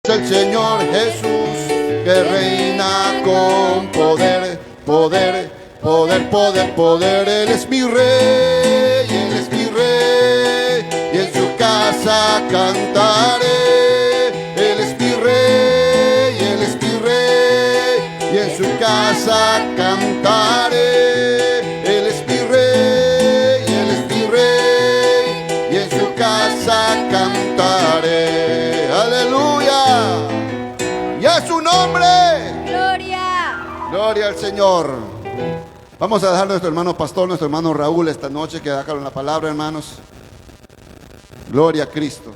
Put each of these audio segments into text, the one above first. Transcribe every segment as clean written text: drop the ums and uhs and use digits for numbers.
El Señor Jesús, que reina con poder, poder, poder, poder, poder. Él es mi rey, Él es mi rey, y en su casa cantaré. Él es mi rey, Él es mi rey, y en su casa cantaré. Él es mi rey, Él es mi rey, y en su casa cantaré. Aleluya. Y a su nombre. Gloria. Gloria al Señor. Vamos a dejar a nuestro hermano pastor, nuestro hermano Raúl esta noche, que da con la palabra, hermanos. Gloria a Cristo.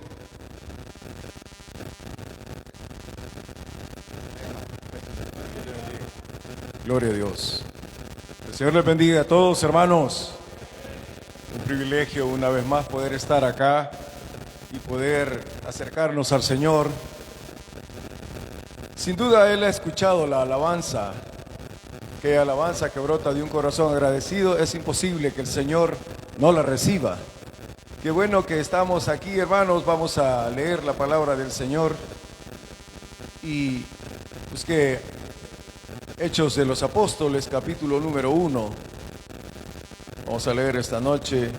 Gloria a Dios. El Señor les bendiga a todos, hermanos. Un privilegio una vez más poder estar acá y poder acercarnos al Señor. Sin duda Él ha escuchado la alabanza, que alabanza que brota de un corazón agradecido. Es imposible que el Señor no la reciba. Qué bueno que estamos aquí, hermanos. Vamos a leer la palabra del Señor. Y pues que Hechos de los Apóstoles, capítulo número 1. Vamos a leer esta noche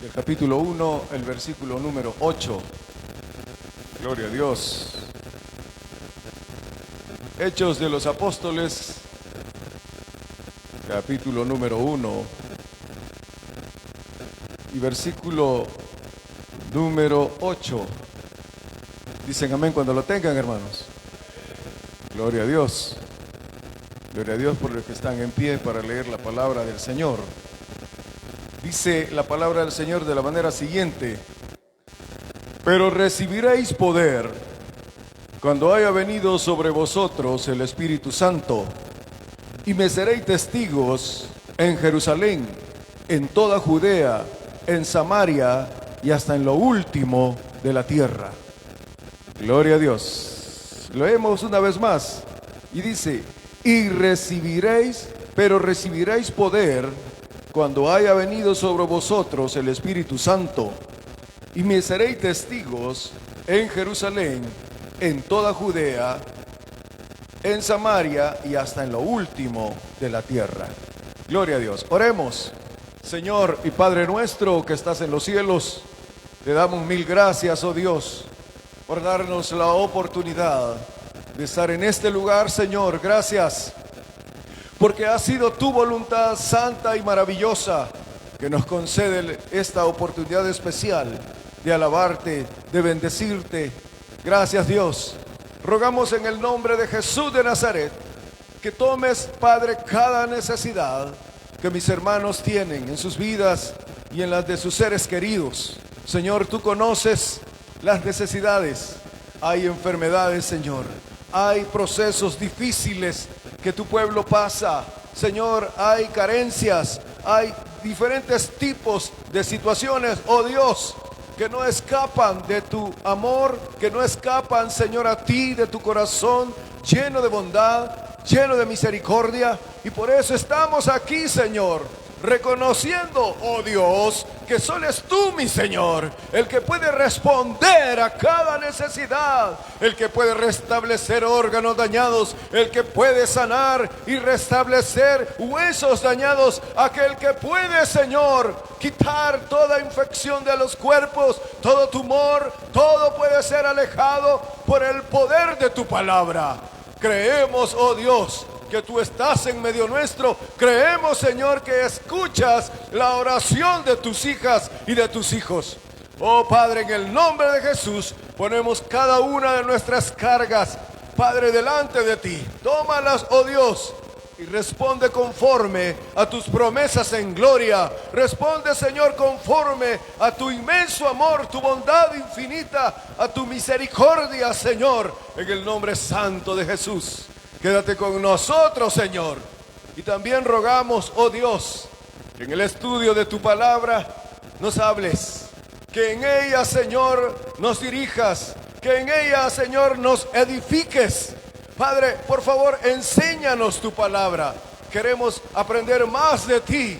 del capítulo 1, el versículo número 8. Gloria a Dios. Hechos de los Apóstoles, capítulo número 1 y versículo número 8. Dicen amén cuando lo tengan, hermanos. Gloria a Dios. Gloria a Dios por los que están en pie para leer la palabra del Señor. Dice la palabra del Señor de la manera siguiente: pero recibiréis poder cuando haya venido sobre vosotros el Espíritu Santo, y me seréis testigos en Jerusalén, en toda Judea, en Samaria y hasta en lo último de la tierra. Gloria a Dios. Leemos una vez más y dice: y recibiréis, pero recibiréis poder cuando haya venido sobre vosotros el Espíritu Santo, y me seréis testigos en Jerusalén, en toda Judea, en Samaria y hasta en lo último de la tierra. Gloria a Dios. Oremos. Señor y Padre nuestro que estás en los cielos, te damos mil gracias, oh Dios, por darnos la oportunidad de estar en este lugar, Señor. Gracias, porque ha sido tu voluntad santa y maravillosa que nos concede esta oportunidad especial de alabarte, de bendecirte. Gracias, Dios. Rogamos en el nombre de Jesús de Nazaret que tomes, Padre, cada necesidad que mis hermanos tienen en sus vidas y en las de sus seres queridos. Señor, tú conoces las necesidades. Hay enfermedades, Señor. Hay procesos difíciles que tu pueblo pasa. Señor, hay carencias. Hay diferentes tipos de situaciones, oh Dios, que no escapan de tu amor, que no escapan, Señor, a ti, de tu corazón lleno de bondad, lleno de misericordia. Y por eso estamos aquí, Señor, reconociendo, oh Dios, que solo es tú, mi Señor, el que puede responder a cada necesidad, el que puede restablecer órganos dañados, el que puede sanar y restablecer huesos dañados, aquel que puede, Señor, quitar toda infección de los cuerpos, todo tumor, todo puede ser alejado por el poder de tu palabra. Creemos, oh Dios, que tú estás en medio nuestro. Creemos, Señor, que escuchas la oración de tus hijas y de tus hijos. Oh Padre, en el nombre de Jesús, ponemos cada una de nuestras cargas, Padre, delante de ti. Tómalas, oh Dios, y responde conforme a tus promesas en gloria. Responde, Señor, conforme a tu inmenso amor, tu bondad infinita, a tu misericordia, Señor, en el nombre santo de Jesús. Quédate con nosotros, Señor. Y también rogamos, oh Dios, que en el estudio de tu palabra nos hables, que en ella, Señor, nos dirijas, que en ella, Señor, nos edifiques. Padre, por favor, enséñanos tu palabra. Queremos aprender más de ti.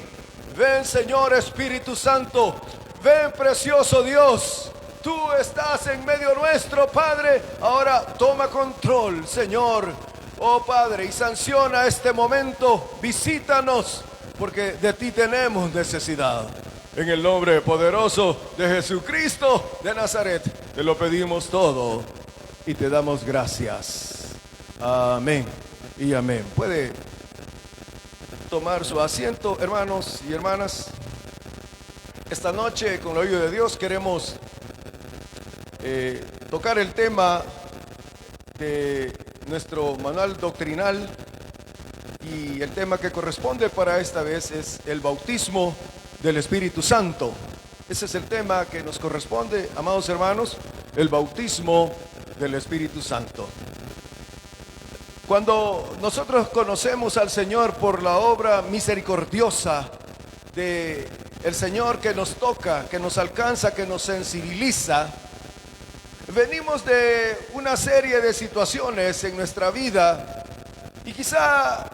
Ven, Señor Espíritu Santo. Ven, precioso Dios. tú estás en medio nuestro, Padre. Ahora toma control, Señor. Oh Padre, y sanciona este momento. Visítanos, porque de ti tenemos necesidad. En el nombre poderoso de Jesucristo de Nazaret, te lo pedimos todo y te damos gracias. Amén y amén. Puede tomar su asiento, hermanos y hermanas. Esta noche, con la ayuda de Dios, queremos tocar el tema de nuestro manual doctrinal, y el tema que corresponde para esta vez es el bautismo del Espíritu Santo. Ese es el tema que nos corresponde, amados hermanos, el bautismo del Espíritu Santo. Cuando nosotros conocemos al Señor por la obra misericordiosa de el Señor, que nos toca, que nos alcanza, que nos sensibiliza, venimos de una serie de situaciones en nuestra vida y quizá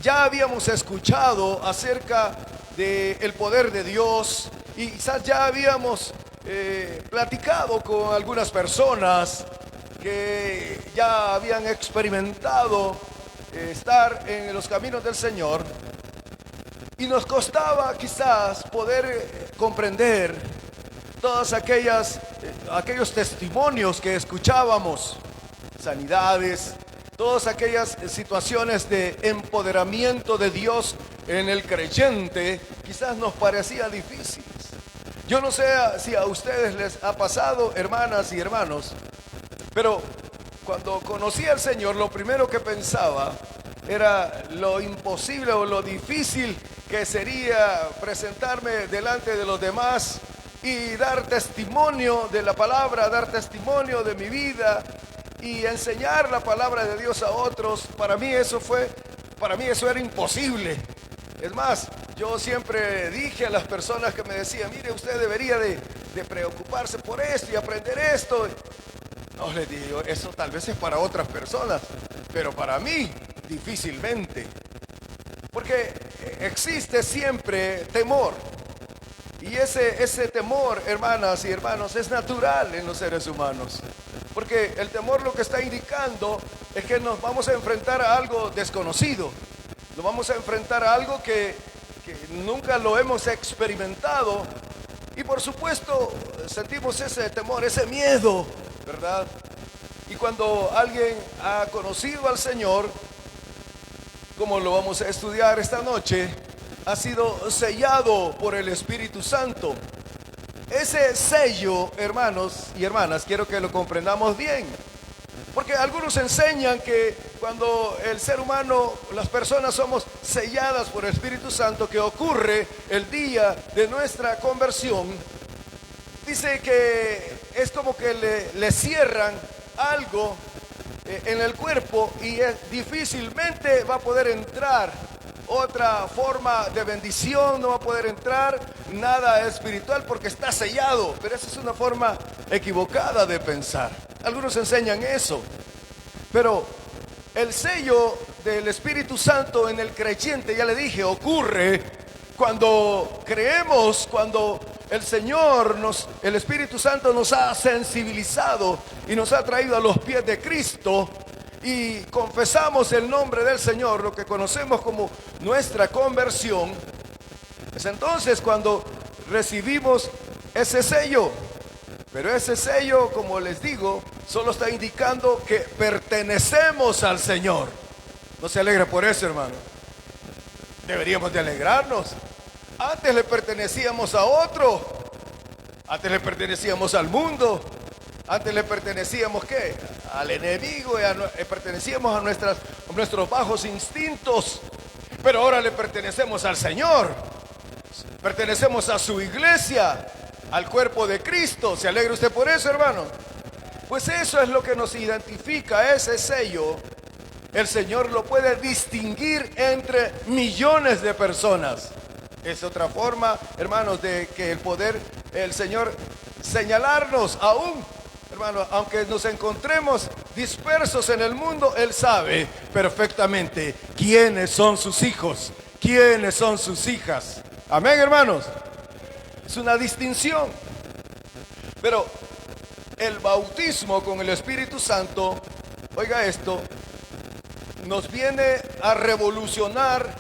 ya habíamos escuchado acerca del poder de Dios, y quizás ya habíamos platicado con algunas personas que ya habían experimentado estar en los caminos del Señor, y nos costaba quizás poder comprender todas aquellos testimonios que escuchábamos, sanidades, todas aquellas situaciones de empoderamiento de Dios en el creyente. Quizás nos parecía difíciles. Yo no sé si a ustedes les ha pasado, hermanas y hermanos, pero cuando conocí al Señor, lo primero que pensaba era lo imposible o lo difícil que sería presentarme delante de los demás y dar testimonio de la palabra, dar testimonio de mi vida y enseñar la palabra de Dios a otros. Para mí eso era imposible. Es más, yo siempre dije a las personas que me decían: mire, usted debería de preocuparse por esto y aprender esto. No, les digo, eso tal vez es para otras personas, pero para mí difícilmente. Porque existe siempre temor. Y ese temor, hermanas y hermanos, es natural en los seres humanos. Porque el temor lo que está indicando es que nos vamos a enfrentar a algo desconocido. Nos vamos a enfrentar a algo que nunca lo hemos experimentado. Y por supuesto sentimos ese temor, ese miedo, ¿verdad? Y cuando alguien ha conocido al Señor, como lo vamos a estudiar esta noche, ha sido sellado por el Espíritu Santo. Ese sello, hermanos y hermanas, quiero que lo comprendamos bien, porque algunos enseñan que cuando el ser humano, las personas, somos selladas por el Espíritu Santo, que ocurre el día de nuestra conversión. Dice que es como que le cierran algo en el cuerpo y difícilmente va a poder entrar otra forma de bendición, no va a poder entrar nada espiritual porque está sellado. Pero esa es una forma equivocada de pensar. Algunos enseñan eso, pero el sello del Espíritu Santo en el creyente, ya le dije, ocurre cuando creemos, cuando el Señor, el Espíritu Santo nos ha sensibilizado y nos ha traído a los pies de Cristo y confesamos el nombre del Señor, lo que conocemos como nuestra conversión. Es entonces cuando recibimos ese sello. Pero ese sello, como les digo, solo está indicando que pertenecemos al Señor. ¿No se alegra por eso, hermano? Deberíamos de alegrarnos. Antes le pertenecíamos a otro. Antes le pertenecíamos al mundo. Antes le pertenecíamos, ¿qué? Al enemigo. Pertenecíamos a nuestros bajos instintos. Pero ahora le pertenecemos al Señor. Pertenecemos a su iglesia, al cuerpo de Cristo. ¿Se alegra usted por eso, hermano? Pues eso es lo que nos identifica, ese sello. El Señor lo puede distinguir entre millones de personas. Es otra forma, hermanos, de que el Señor señalarnos aún, hermano, aunque nos encontremos dispersos en el mundo, Él sabe perfectamente quiénes son sus hijos, quiénes son sus hijas. Amén, hermanos. Es una distinción. Pero el bautismo con el Espíritu Santo, oiga esto, nos viene a revolucionar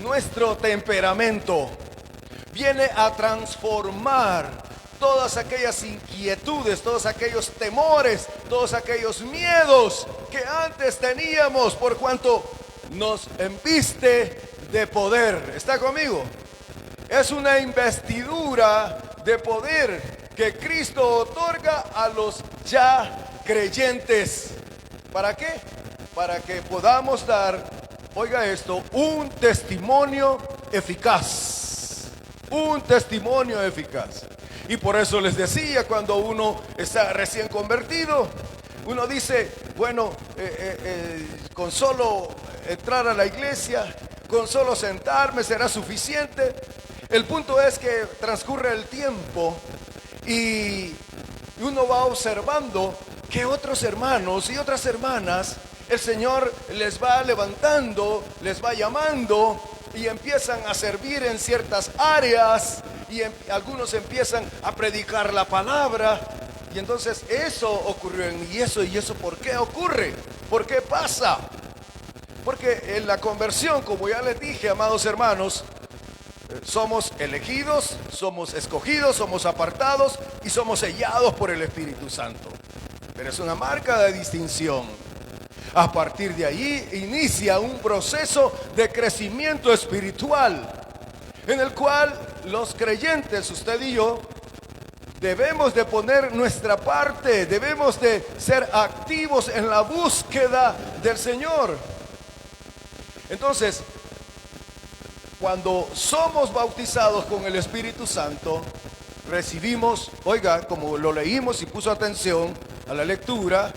nuestro temperamento. Viene a transformar todas aquellas inquietudes, todos aquellos temores, todos aquellos miedos que antes teníamos, por cuanto nos embiste de poder. ¿Está conmigo? Es una investidura de poder que Cristo otorga a los ya creyentes. ¿Para qué? Para que podamos dar, oiga esto, un testimonio eficaz. Un testimonio eficaz. Y por eso les decía, cuando uno está recién convertido, uno dice, bueno, con solo entrar a la iglesia, con solo sentarme será suficiente. El punto es que transcurre el tiempo y uno va observando que otros hermanos y otras hermanas, el Señor les va levantando, les va llamando y empiezan a servir en ciertas áreas y algunos empiezan a predicar la palabra. Y entonces eso ocurrió en mí. ¿Y eso por qué ocurre? ¿Por qué pasa? Porque en la conversión, como ya les dije, amados hermanos, somos elegidos, somos escogidos, somos apartados y somos sellados por el Espíritu Santo. Pero es una marca de distinción. A partir de ahí inicia un proceso de crecimiento espiritual en el cual los creyentes, usted y yo, debemos de poner nuestra parte, debemos de ser activos en la búsqueda del Señor. Entonces, cuando somos bautizados con el Espíritu Santo, recibimos, oiga, como lo leímos y puso atención a la lectura,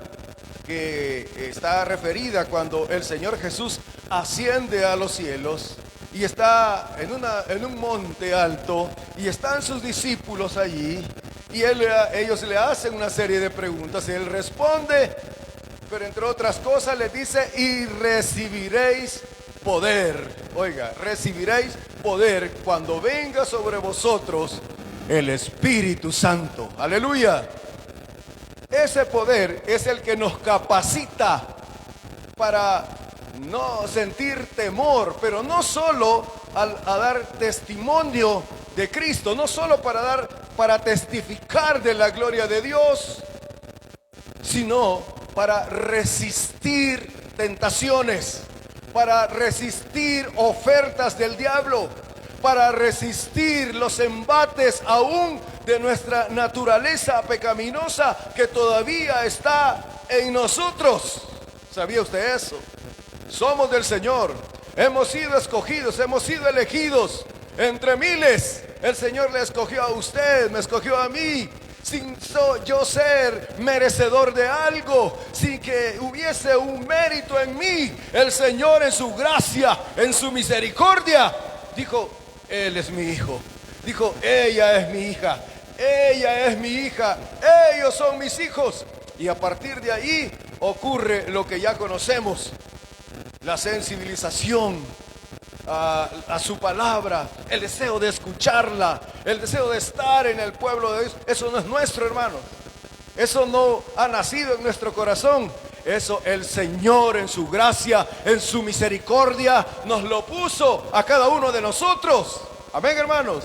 que está referida cuando el Señor Jesús asciende a los cielos y está en un monte alto y están sus discípulos allí y ellos le hacen una serie de preguntas y él responde, pero entre otras cosas les dice, y recibiréis poder. Oiga, recibiréis poder cuando venga sobre vosotros el Espíritu Santo. Aleluya. Ese poder es el que nos capacita para no sentir temor, pero no solo a dar testimonio de Cristo, no solo para testificar de la gloria de Dios, sino para resistir tentaciones, para resistir ofertas del diablo, para resistir los embates aún de nuestra naturaleza pecaminosa que todavía está en nosotros. ¿Sabía usted eso? Somos del Señor, hemos sido escogidos, hemos sido elegidos entre miles. El Señor le escogió a usted, me escogió a mí, sin yo ser merecedor de algo, sin que hubiese un mérito en mí. El Señor en su gracia, en su misericordia, dijo, Él es mi hijo. Dijo, ella es mi hija, ella es mi hija, ellos son mis hijos. Y a partir de ahí ocurre lo que ya conocemos, la sensibilización a su palabra, el deseo de escucharla, el deseo de estar en el pueblo de Dios. Eso no es nuestro, hermano. Eso no ha nacido en nuestro corazón. Eso el Señor en su gracia, en su misericordia, nos lo puso a cada uno de nosotros. Amén, hermanos.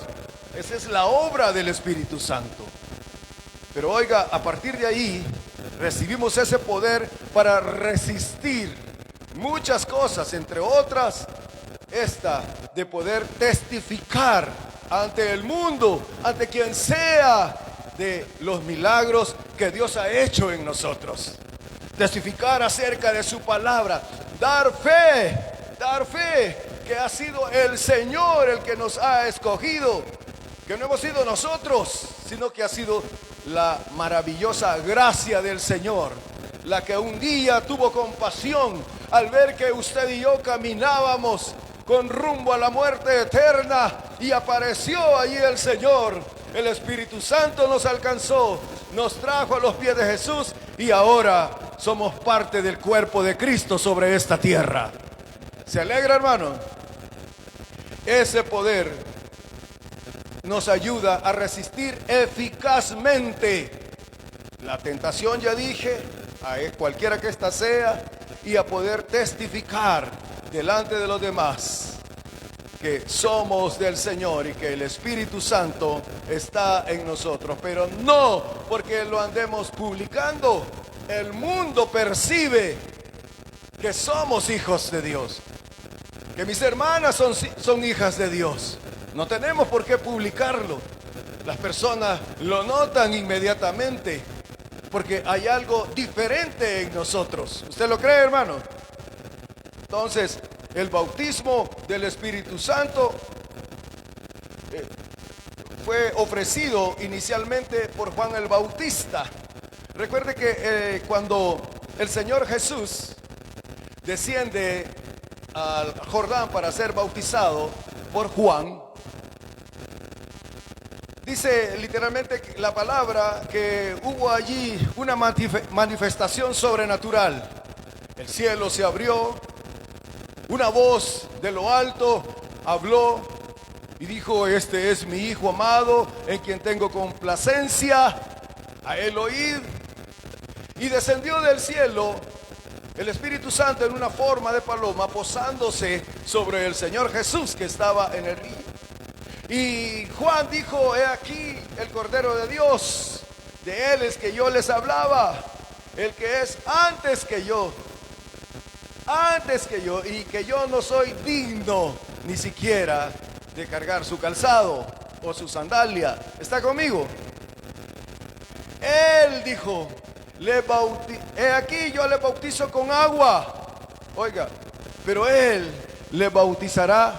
Esa es la obra del Espíritu Santo. Pero oiga, a partir de ahí recibimos ese poder para resistir muchas cosas, entre otras esta de poder testificar ante el mundo, ante quien sea, de los milagros que Dios ha hecho en nosotros. Testificar acerca de su palabra, dar fe que ha sido el Señor el que nos ha escogido, que no hemos sido nosotros, sino que ha sido la maravillosa gracia del Señor, la que un día tuvo compasión al ver que usted y yo caminábamos con rumbo a la muerte eterna y apareció allí el Señor. El Espíritu Santo nos alcanzó, nos trajo a los pies de Jesús y ahora somos parte del cuerpo de Cristo sobre esta tierra. ¿Se alegra, hermano? Ese poder nos ayuda a resistir eficazmente la tentación, ya dije, a cualquiera que ésta sea, y a poder testificar delante de los demás que somos del Señor y que el Espíritu Santo está en nosotros, pero no porque lo andemos publicando. El mundo percibe que somos hijos de Dios, que mis hermanas son hijas de Dios. No tenemos por qué publicarlo. Las personas lo notan inmediatamente porque hay algo diferente en nosotros. ¿Usted lo cree, hermano? Entonces, el bautismo del Espíritu Santo fue ofrecido inicialmente por Juan el Bautista. Recuerde que cuando el Señor Jesús desciende al Jordán para ser bautizado por Juan, dice literalmente la palabra que hubo allí una manifestación sobrenatural. El cielo se abrió, una voz de lo alto habló y dijo: este es mi Hijo amado, en quien tengo complacencia, a él oíd. Y descendió del cielo el Espíritu Santo en una forma de paloma, posándose sobre el Señor Jesús, que estaba en el río. Y Juan dijo: he aquí el Cordero de Dios, de él es que yo les hablaba, el que es antes que yo, y que yo no soy digno ni siquiera de cargar su calzado o su sandalia. ¿Está conmigo? Él dijo: he aquí yo le bautizo con agua. Oiga, pero él le bautizará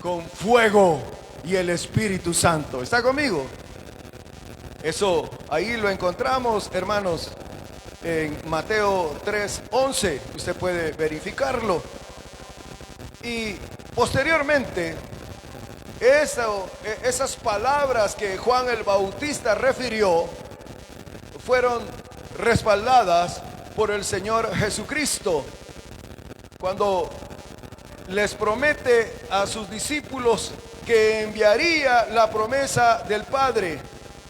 con fuego y el Espíritu Santo. ¿Está conmigo? Eso ahí lo encontramos, hermanos, en Mateo 3:11. Usted puede verificarlo. Y posteriormente, esas palabras que Juan el Bautista refirió fueron respaldadas por el Señor Jesucristo, cuando les promete a sus discípulos que enviaría la promesa del Padre.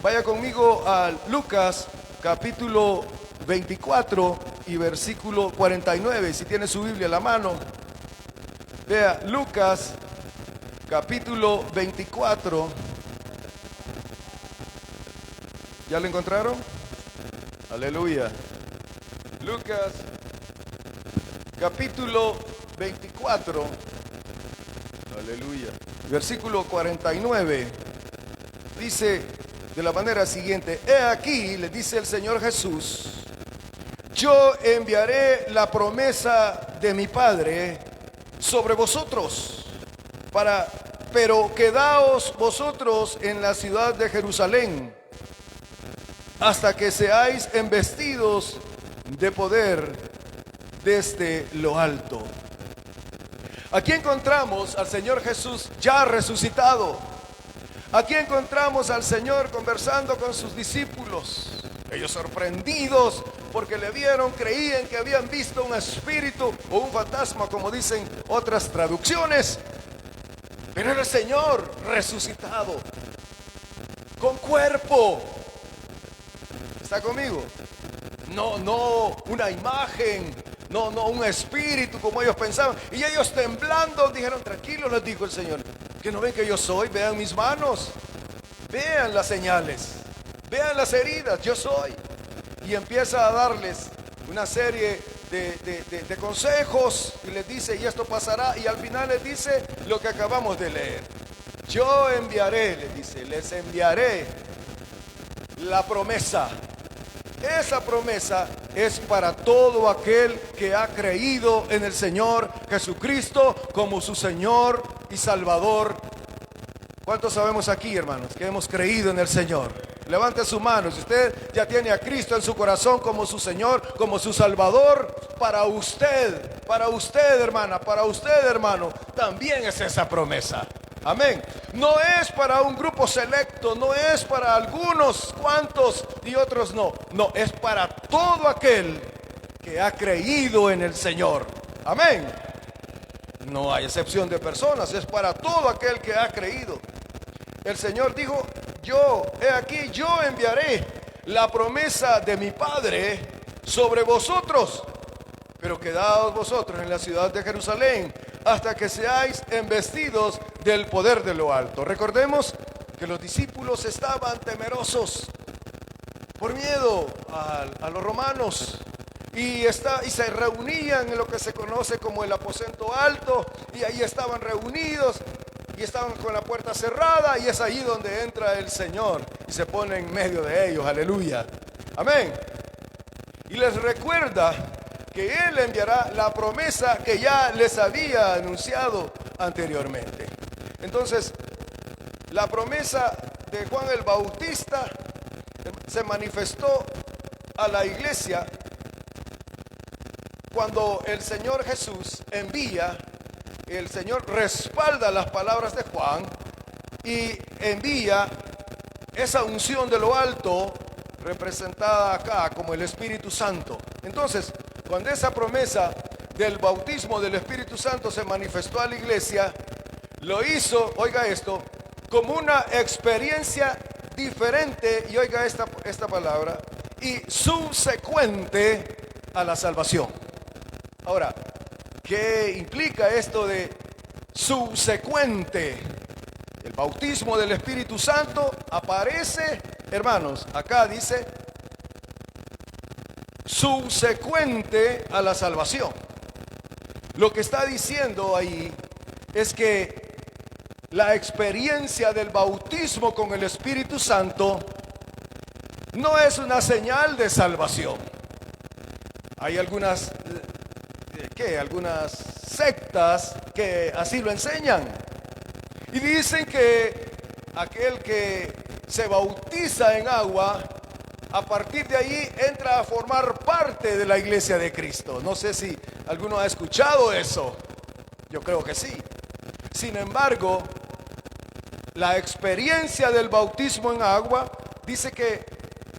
Vaya conmigo a Lucas capítulo 24 y versículo 49, si tiene su Biblia a la mano. Vea, Lucas capítulo 24. ¿Ya lo encontraron? Aleluya. Lucas capítulo 24. Aleluya. Versículo 49. Dice de la manera siguiente: he aquí, le dice el Señor Jesús, yo enviaré la promesa de mi Padre sobre vosotros, pero quedaos vosotros en la ciudad de Jerusalén hasta que seáis embestidos de poder desde lo alto. Aquí encontramos al Señor Jesús ya resucitado. Aquí encontramos al Señor conversando con sus discípulos. Ellos sorprendidos porque le vieron, creían que habían visto un espíritu o un fantasma, como dicen otras traducciones. Pero era el Señor resucitado, con cuerpo. ¿Está conmigo? No una imagen, no un espíritu como ellos pensaban. Y ellos temblando dijeron: tranquilos, les dijo el Señor, que no ven que yo soy, vean mis manos, vean las señales, vean las heridas, yo soy. Y empieza a darles una serie de consejos y les dice: y esto pasará. Y al final les dice lo que acabamos de leer: yo enviaré, les dice, les enviaré la promesa. Esa promesa es para todo aquel que ha creído en el Señor Jesucristo como su Señor y Salvador. ¿Cuántos sabemos aquí, hermanos, que hemos creído en el Señor? Levante su mano. Si usted ya tiene a Cristo en su corazón como su Señor, como su Salvador, para usted, hermana, para usted, hermano, también es esa promesa. Amén. No es para un grupo selecto, no es para algunos cuantos y otros no. No, es para todo aquel que ha creído en el Señor. Amén. No hay excepción de personas, es para todo aquel que ha creído. el Señor dijo, he aquí, yo enviaré la promesa de mi Padre sobre vosotros, pero quedaos vosotros en la ciudad de Jerusalén hasta que seáis embestidos del poder de lo alto. Recordemos que los discípulos estaban temerosos por miedo a los romanos y se reunían en lo que se conoce como el aposento alto, y ahí estaban reunidos y estaban con la puerta cerrada, y es ahí donde entra el Señor y se pone en medio de ellos. Aleluya, amén. Y les recuerda que Él enviará la promesa que ya les había anunciado anteriormente. Entonces, la promesa de Juan el Bautista se manifestó a la iglesia cuando el Señor Jesús envía, el Señor respalda las palabras de Juan y envía esa unción de lo alto representada acá como el Espíritu Santo. Entonces, cuando esa promesa del bautismo del Espíritu Santo se manifestó a la iglesia, lo hizo, oiga esto, como una experiencia diferente, y oiga esta palabra, y subsecuente a la salvación. Ahora, ¿qué implica esto de subsecuente? El bautismo del Espíritu Santo aparece, hermanos, acá dice subsecuente a la salvación. Lo que está diciendo ahí es que la experiencia del bautismo con el Espíritu Santo no es una señal de salvación. Hay algunas sectas que así lo enseñan y dicen que aquel que se bautiza en agua, a partir de ahí entra a formar parte de la iglesia de Cristo. No sé si alguno ha escuchado eso. Yo creo que sí. Sin embargo, la experiencia del bautismo en agua dice que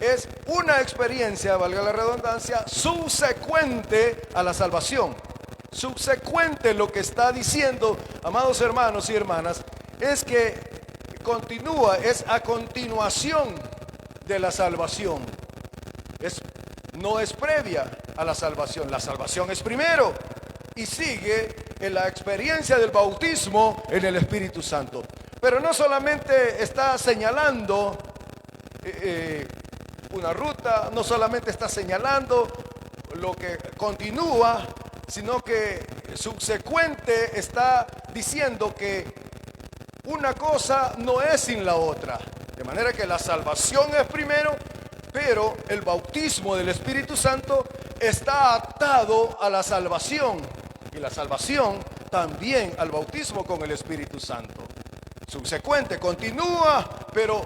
es una experiencia, valga la redundancia, subsecuente a la salvación. Subsecuente, lo que está diciendo, amados hermanos y hermanas, es que continúa, es a continuación de la salvación. No es previa a la salvación. La salvación es primero y sigue en la experiencia del bautismo en el Espíritu Santo. Pero no solamente está señalando una ruta, no solamente está señalando lo que continúa, sino que subsecuente está diciendo que una cosa no es sin la otra. De manera que la salvación es primero, pero el bautismo del Espíritu Santo está atado a la salvación, y la salvación también al bautismo con el Espíritu Santo. Subsecuente, continúa, pero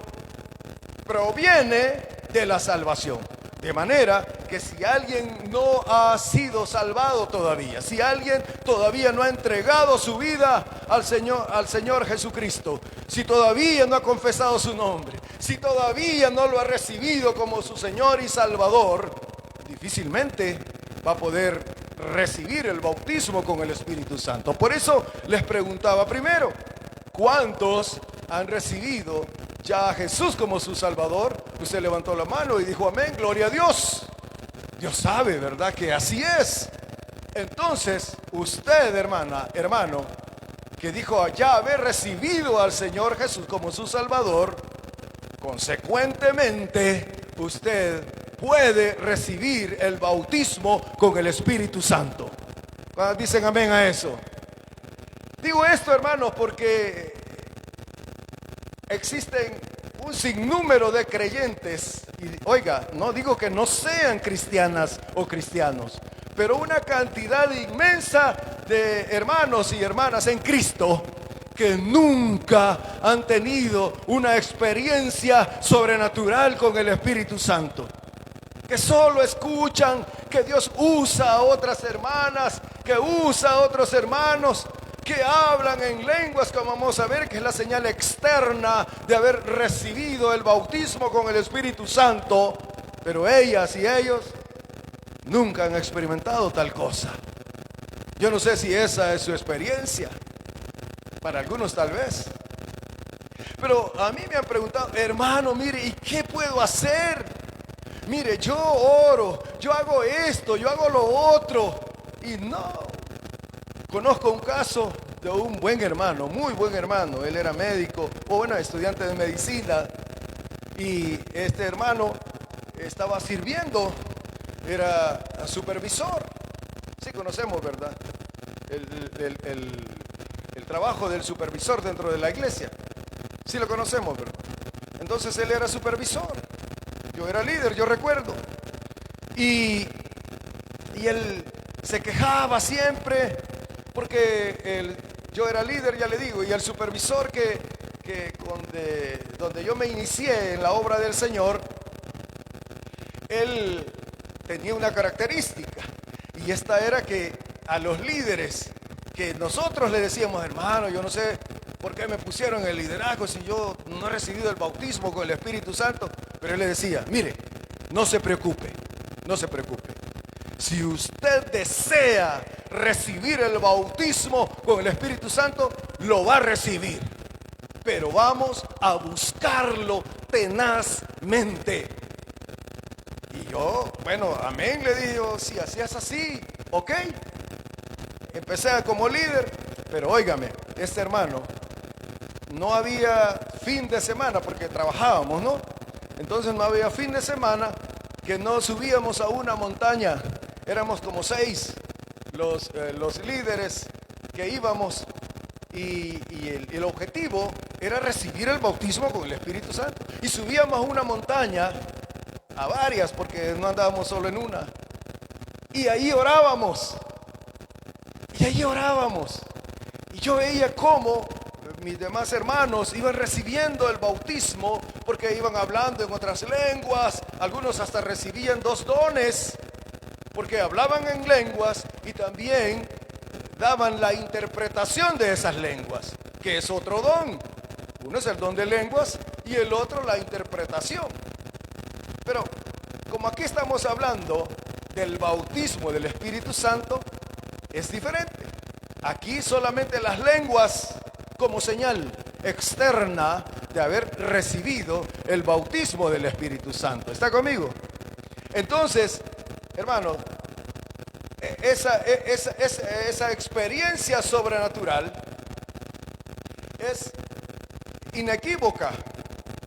proviene de la salvación. De manera que si alguien no ha sido salvado todavía, si alguien todavía no ha entregado su vida al Señor Jesucristo, si todavía no ha confesado su nombre, si todavía no lo ha recibido como su Señor y Salvador, difícilmente va a poder recibir el bautismo con el Espíritu Santo. Por eso les preguntaba primero, ¿cuántos han recibido ya a Jesús como su Salvador? Usted levantó la mano y dijo amén, gloria a Dios. Dios sabe, ¿verdad?, que así es. Entonces, usted, hermano, que dijo ya haber recibido al Señor Jesús como su Salvador, consecuentemente, usted puede recibir el bautismo con el Espíritu Santo. ¿Cuántos dicen amén a eso? Digo esto, hermanos, porque existen un sinnúmero de creyentes, y oiga, no digo que no sean cristianas o cristianos, pero una cantidad inmensa de hermanos y hermanas en Cristo que nunca han tenido una experiencia sobrenatural con el Espíritu Santo, que solo escuchan que Dios usa a otras hermanas, que usa a otros hermanos, que hablan en lenguas, como vamos a ver, que es la señal externa de haber recibido el bautismo con el Espíritu Santo, pero ellas y ellos nunca han experimentado tal cosa. Yo no sé si esa es su experiencia, para algunos tal vez, Pero a mí me han preguntado, hermano, mire, ¿y qué puedo hacer? Mire, yo oro, yo hago esto, yo hago lo otro. Y no. Conozco un caso de un buen hermano, muy buen hermano. Él era médico, o bueno, estudiante de medicina. Y este hermano estaba sirviendo, era supervisor. Sí conocemos, ¿verdad? El trabajo del supervisor dentro de la iglesia. Sí lo conocemos, ¿verdad? Entonces él era supervisor. Yo era líder, yo recuerdo. Y él se quejaba siempre porque yo era líder, ya le digo, y el supervisor donde yo me inicié en la obra del Señor, él tenía una característica, y esta era que a los líderes que nosotros le decíamos, hermano, yo no sé por qué me pusieron en el liderazgo si yo no he recibido el bautismo con el Espíritu Santo, pero él le decía, mire, no se preocupe, no se preocupe. Si usted desea recibir el bautismo con el Espíritu Santo, lo va a recibir. Pero vamos a buscarlo tenazmente. Y yo, bueno, amén, le dije, si hacías así, ok. Empecé como líder, pero óigame, este hermano, no había fin de semana porque trabajábamos, ¿no? Entonces no había fin de semana que no subíamos a una montaña. Éramos como 6 los líderes que íbamos y el objetivo era recibir el bautismo con el Espíritu Santo. Y subíamos a una montaña, a varias, porque no andábamos solo en una. Y ahí orábamos. Y yo veía cómo mis demás hermanos iban recibiendo el bautismo porque iban hablando en otras lenguas. Algunos hasta recibían 2 dones porque hablaban en lenguas y también daban la interpretación de esas lenguas, que es otro don. Uno es el don de lenguas y el otro la interpretación. Pero como aquí estamos hablando del bautismo del Espíritu Santo, es diferente. Aquí solamente las lenguas como señal externa de haber recibido el bautismo del Espíritu Santo. ¿Está conmigo? Entonces, hermano, esa experiencia sobrenatural es inequívoca.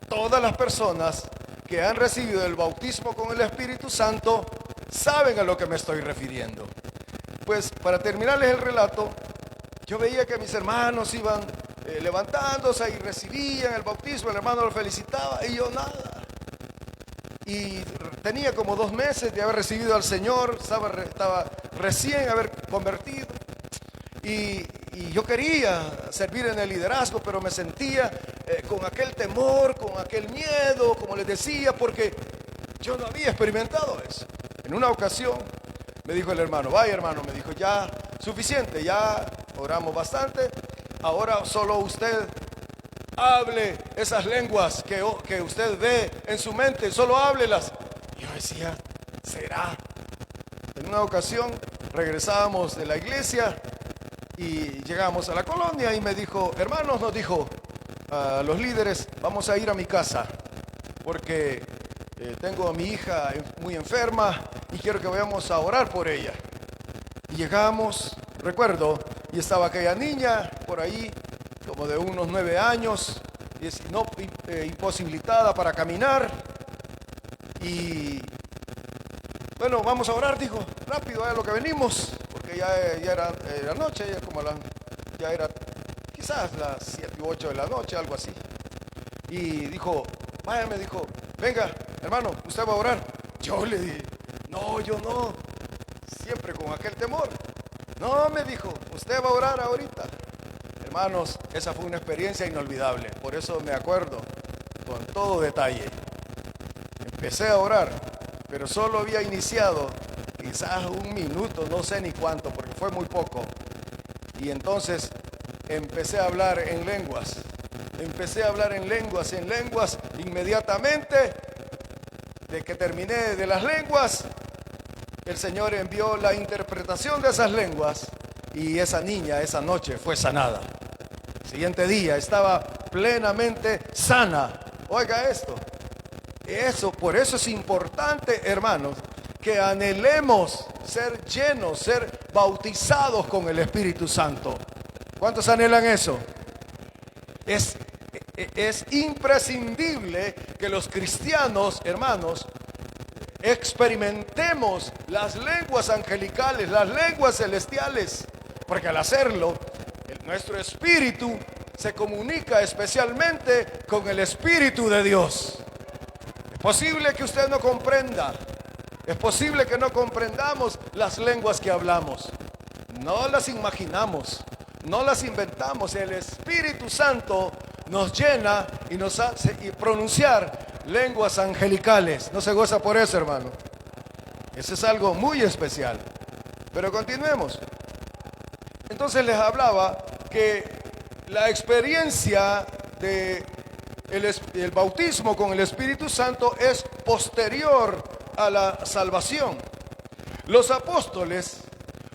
Todas las personas que han recibido el bautismo con el Espíritu Santo saben a lo que me estoy refiriendo. Pues para terminarles el relato, yo veía que mis hermanos iban levantándose y recibían el bautismo, el hermano lo felicitaba y yo nada. Y tenía como 2 meses de haber recibido al Señor, estaba recién haber convertido. Y yo quería servir en el liderazgo, pero me sentía con aquel temor, con aquel miedo, como les decía, porque yo no había experimentado eso. En una ocasión me dijo el hermano, vaya hermano, me dijo, ya suficiente, ya oramos bastante, ahora solo usted hable esas lenguas que usted ve en su mente, solo háblelas. Y yo decía, ¿será? En una ocasión regresábamos de la iglesia y llegamos a la colonia y me dijo, hermanos, nos dijo a los líderes, vamos a ir a mi casa porque tengo a mi hija muy enferma y quiero que vayamos a orar por ella. Y llegamos, recuerdo, y estaba aquella niña por ahí, como de unos 9 años, imposibilitada para caminar. Y bueno, vamos a orar, dijo, rápido, a lo que venimos, porque ya era noche, ya era quizás las 7 u 8 de la noche, algo así. Y dijo, vaya, me dijo, venga, hermano, ¿usted va a orar? Yo le dije, no, yo no, siempre con aquel temor. No, me dijo, usted va a orar ahorita. Hermanos, esa fue una experiencia inolvidable, por eso me acuerdo con todo detalle. Empecé a orar, pero solo había iniciado quizás 1 minuto, no sé ni cuánto, porque fue muy poco. Y entonces empecé a hablar en lenguas. Inmediatamente de que terminé de las lenguas, el Señor envió la interpretación de esas lenguas y esa niña esa noche fue sanada. El siguiente día estaba plenamente sana. Oiga esto. Por eso es importante, hermanos, que anhelemos ser llenos, ser bautizados con el Espíritu Santo. ¿Cuántos anhelan eso? Es imprescindible que los cristianos, hermanos, experimentemos las lenguas angelicales, las lenguas celestiales, porque al hacerlo, nuestro espíritu se comunica especialmente con el Espíritu de Dios. Es posible que usted no comprenda, es posible que no comprendamos las lenguas que hablamos, no las imaginamos, no las inventamos. El Espíritu Santo nos llena y nos hace pronunciar lenguas angelicales. ¿No se goza por eso, hermano? Eso es algo muy especial. Pero continuemos. Entonces les hablaba que la experiencia de el bautismo con el Espíritu Santo es posterior a la salvación. Los apóstoles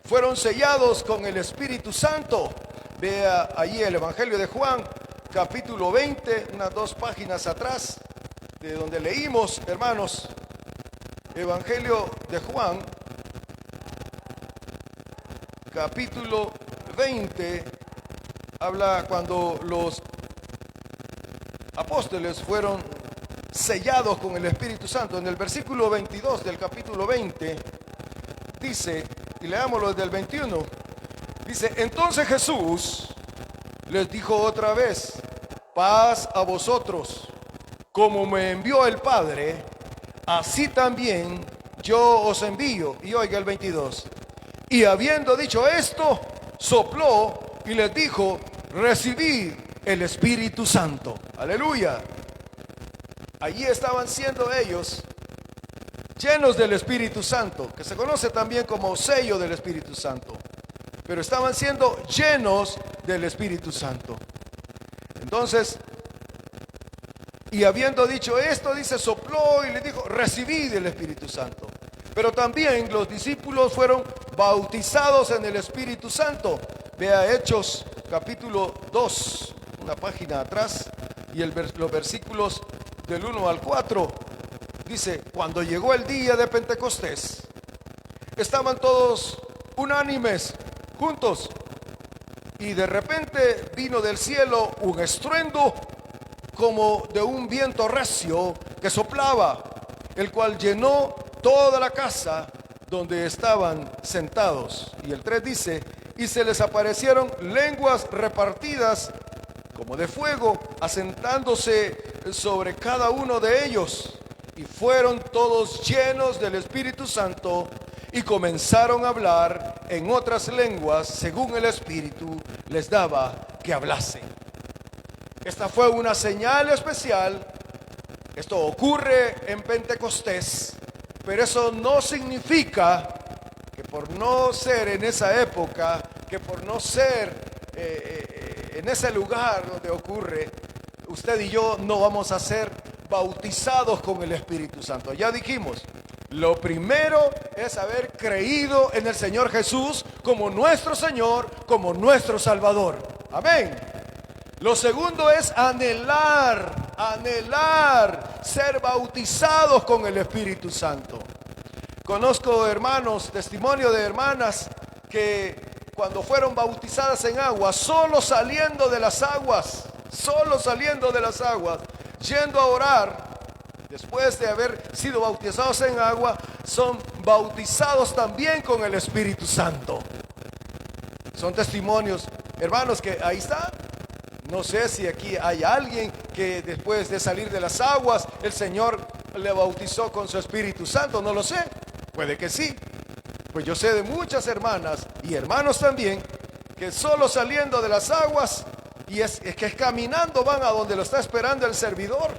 fueron sellados con el Espíritu Santo. Vea allí el Evangelio de Juan, capítulo 20, unas 2 páginas atrás, de donde leímos, hermanos. Evangelio de Juan, capítulo 20, habla cuando los apóstoles fueron sellados con el Espíritu Santo. En el versículo 22 del capítulo 20 dice, y leámoslo desde el 21, dice: entonces Jesús les dijo otra vez: paz a vosotros. Como me envió el Padre, así también yo os envío. Y oiga el 22. Y habiendo dicho esto, sopló y les dijo: recibid el Espíritu Santo. Aleluya. Allí estaban siendo ellos llenos del Espíritu Santo, que se conoce también como sello del Espíritu Santo. Pero estaban siendo llenos del Espíritu Santo. Entonces, y habiendo dicho esto, dice, sopló y le dijo: recibid el Espíritu Santo. Pero también los discípulos fueron bautizados en el Espíritu Santo. Vea Hechos capítulo 2, una página atrás, y los versículos del 1 al 4. Dice: cuando llegó el día de Pentecostés, estaban todos unánimes, juntos, y de repente vino del cielo un estruendo como de un viento recio que soplaba, el cual llenó toda la casa donde estaban sentados. Y el 3 dice: y se les aparecieron lenguas repartidas como de fuego, asentándose sobre cada uno de ellos. Y fueron todos llenos del Espíritu Santo y comenzaron a hablar en otras lenguas según el Espíritu les daba que hablasen. Esta fue una señal especial. Esto ocurre en Pentecostés, pero eso no significa que por no ser en esa época, que por no ser en ese lugar donde ocurre, usted y yo no vamos a ser bautizados con el Espíritu Santo. Ya dijimos, lo primero es haber creído en el Señor Jesús como nuestro Señor, como nuestro Salvador. Amén. Lo segundo es anhelar ser bautizados con el Espíritu Santo. Conozco hermanos, testimonio de hermanas que cuando fueron bautizadas en agua, solo saliendo de las aguas, yendo a orar, después de haber sido bautizados en agua, son bautizados también con el Espíritu Santo. Son testimonios, hermanos, que ahí está. No sé si aquí hay alguien que después de salir de las aguas, el Señor le bautizó con su Espíritu Santo. No lo sé, puede que sí. Pues yo sé de muchas hermanas y hermanos también que solo saliendo de las aguas, y es que caminando van a donde lo está esperando el servidor,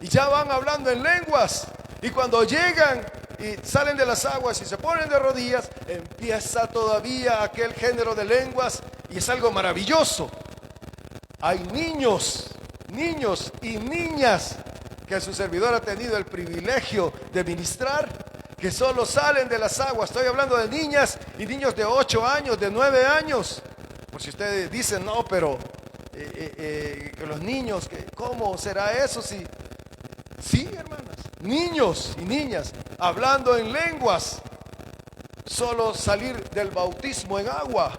y ya van hablando en lenguas, y cuando llegan y salen de las aguas y se ponen de rodillas, empieza todavía aquel género de lenguas, y es algo maravilloso. Hay niños y niñas que su servidor ha tenido el privilegio de ministrar, que solo salen de las aguas. Estoy hablando de niñas y niños de 8 años, de 9 años. Por si ustedes dicen, no, pero que los niños, ¿cómo será eso? Sí, hermanas, niños y niñas hablando en lenguas, solo salir del bautismo en agua.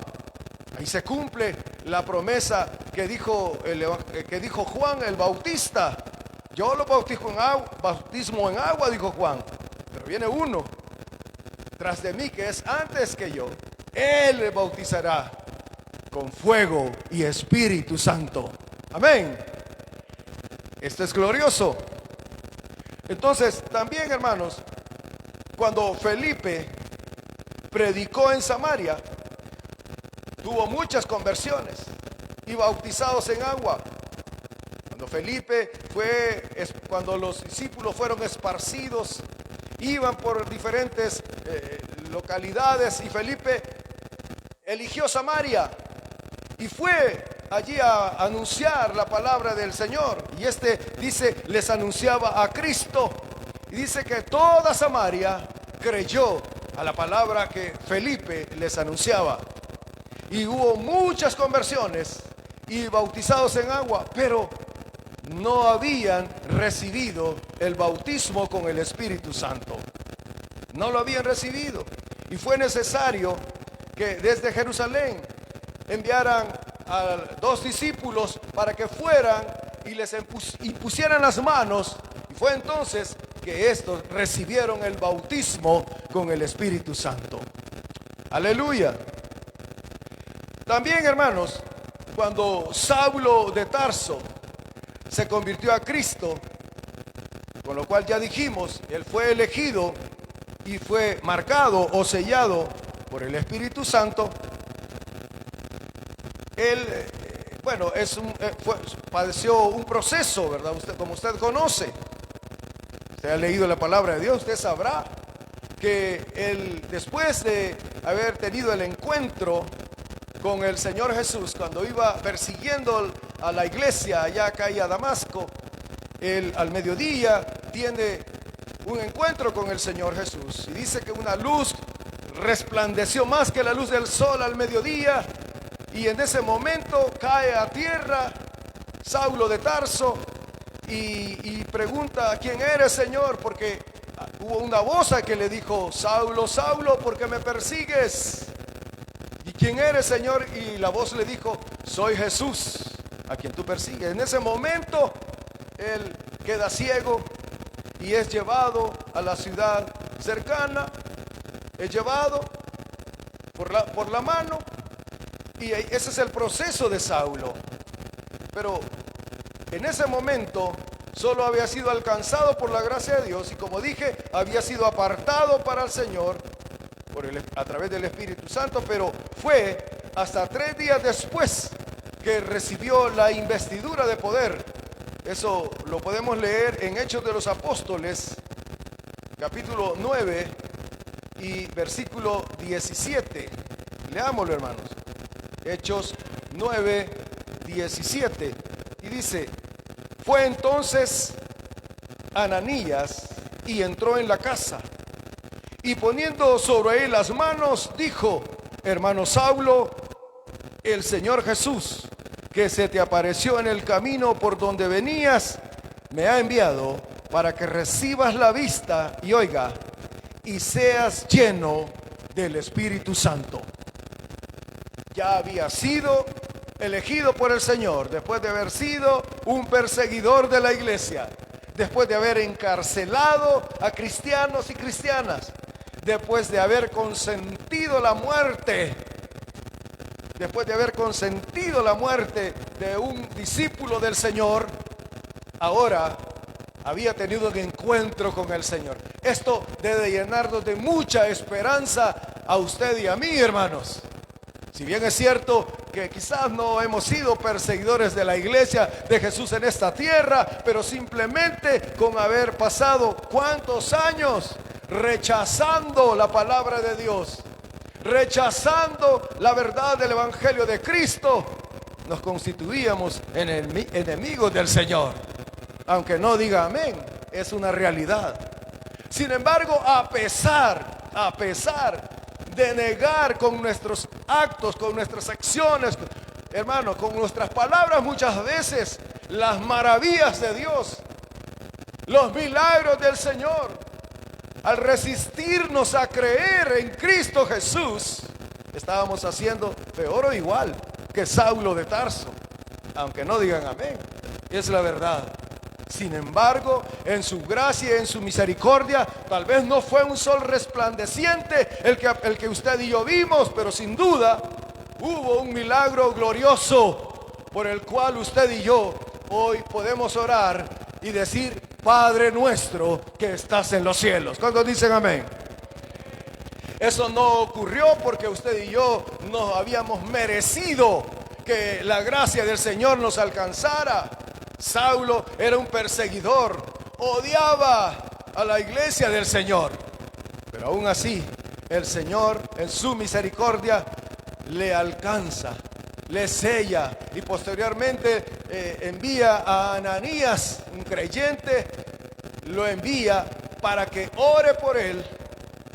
Ahí se cumple la promesa que dijo Juan el Bautista. Yo lo bautismo en agua, dijo Juan, pero viene uno tras de mí que es antes que yo. Él le bautizará con fuego y Espíritu Santo. Amén. Esto es glorioso. Entonces, también, hermanos, cuando Felipe predicó en Samaria, tuvo muchas conversiones y bautizados en agua. Cuando cuando los discípulos fueron esparcidos, iban por diferentes localidades, y Felipe eligió Samaria y fue allí a anunciar la palabra del Señor. Y dice, les anunciaba a Cristo. Y dice que toda Samaria creyó a la palabra que Felipe les anunciaba. Y hubo muchas conversiones y bautizados en agua, pero no habían recibido el bautismo con el Espíritu Santo. No lo habían recibido. Y fue necesario que desde Jerusalén enviaran a 2 discípulos para que fueran y pusieran las manos. Y fue entonces que estos recibieron el bautismo con el Espíritu Santo. Aleluya. También, hermanos, cuando Saulo de Tarso se convirtió a Cristo, con lo cual ya dijimos, él fue elegido y fue marcado o sellado por el Espíritu Santo. Él, padeció un proceso, ¿verdad? Como usted conoce, usted ha leído la palabra de Dios, usted sabrá que él, después de haber tenido el encuentro con el Señor Jesús, cuando iba persiguiendo a la iglesia allá acá y a Damasco, él al mediodía tiene un encuentro con el Señor Jesús y dice que una luz resplandeció más que la luz del sol al mediodía, y en ese momento cae a tierra Saulo de Tarso y pregunta: ¿quién eres, Señor? Porque hubo una voz que le dijo: Saulo, Saulo, ¿por qué me persigues? ¿Y quién eres, Señor? Y la voz le dijo: soy Jesús, a quien tú persigues. En ese momento él queda ciego y es llevado a la ciudad cercana, es llevado por la mano, y ese es el proceso de Saulo. Pero en ese momento solo había sido alcanzado por la gracia de Dios, y como dije, había sido apartado para el Señor a través del Espíritu Santo, pero fue hasta 3 días después que recibió la investidura de poder. Eso lo podemos leer en Hechos de los Apóstoles, capítulo 9 y versículo 17. Leámoslo, hermanos. Hechos 9, 17. Y dice: fue entonces Ananías y entró en la casa, y poniendo sobre él las manos, dijo: hermano Saulo, el Señor Jesús, que se te apareció en el camino por donde venías, me ha enviado para que recibas la vista y oiga, y seas lleno del Espíritu Santo. Ya había sido elegido por el Señor después de haber sido un perseguidor de la iglesia, después de haber encarcelado a cristianos y cristianas, después de haber consentido la muerte, de un discípulo del Señor. Ahora había tenido un encuentro con el Señor. Esto debe llenarnos de mucha esperanza a usted y a mí, hermanos. Si bien es cierto que quizás no hemos sido perseguidores de la iglesia de Jesús en esta tierra, pero simplemente con haber pasado ¿cuántos años rechazando la palabra de Dios, rechazando la verdad del Evangelio de Cristo, nos constituíamos enemigos del Señor? Aunque no diga amén, es una realidad. Sin embargo, a pesar de negar con nuestros actos, con nuestras acciones, hermano, con nuestras palabras muchas veces las maravillas de Dios, los milagros del Señor. Al resistirnos a creer en Cristo Jesús, estábamos haciendo peor o igual que Saulo de Tarso, aunque no digan amén. Es la verdad. Sin embargo, en su gracia y en su misericordia, tal vez no fue un sol resplandeciente el que usted y yo vimos, pero sin duda hubo un milagro glorioso por el cual usted y yo hoy podemos orar y decir: Padre nuestro que estás en los cielos. ¿Cuántos dicen amén? Eso no ocurrió porque usted y yo no habíamos merecido que la gracia del Señor nos alcanzara. Saulo era un perseguidor, odiaba a la iglesia del Señor, pero aún así el Señor en su misericordia le alcanza, le sella y posteriormente envía a Ananías, un creyente, lo envía para que ore por él,